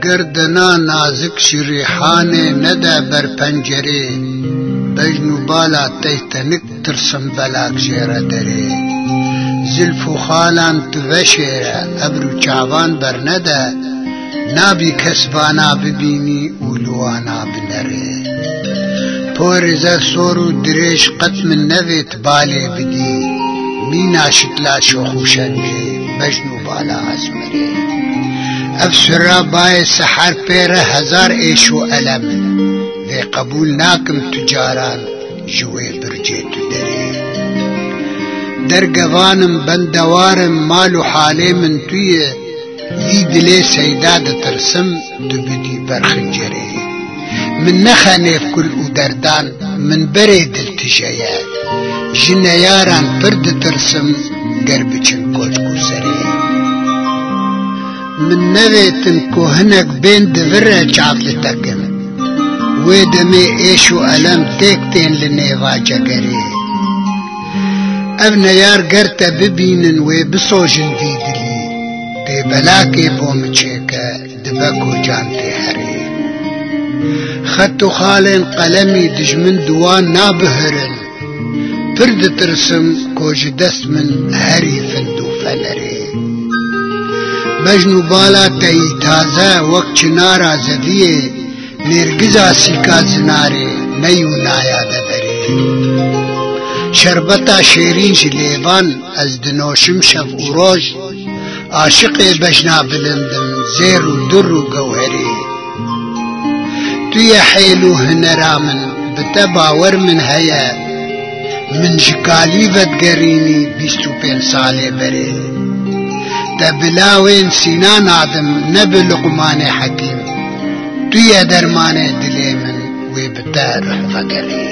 گردنا نازک شریحانه ندا بر پنجره بجنو بالا تیتنک ترسم بلاک جیره داره زلف و خالان توشیره ابرو چاوان بر نده نابی کسبانا ببینی اولوانا بنره پورزه سورو دریش قطم نویت باله بدی مینا شکلا شوخوشنجه بجنو بالا ازمره افسرا بای سحر پیره هزار ایش و علم وی قبول ناکم تجاران جوی برجه تو دره در گوانم بندوارم مال و حاله من تویه وی دلی سیداد ترسم تو بدی برخنجره من نخنیف کل او دردان من بره دل تجایه جنیاران پرد ترسم گر بچن کوچکو سره من نویتن کوهنک بین دوره چاپلتکم وی دمی ایش و علم تیکتین لنیوا جگره اب نیار گرتا ببینن وی بسوجن دیدلی دی بلاکی بومچیکا دبکو جانتی هره خط و خالین قلمی دجمن دوان نابهرن پرد ترسم کوج دست من هری فندو فنره بجنو بالا تایی تازه وقت چنارا زدیه نرگزا سیکا زناره نیو نایاده بره شربتا شیرین جلیبان از دنوشم شب و روز عاشق بجنا بلندم زیر و در و گوهره توی حیلو هنرا من بتباور من هیا من جکالی ودگرینی 25 ساله بره تبلاوين سنان آدم نبي لقمان حكيم تويا درمان دلي من ويبتا رح فقري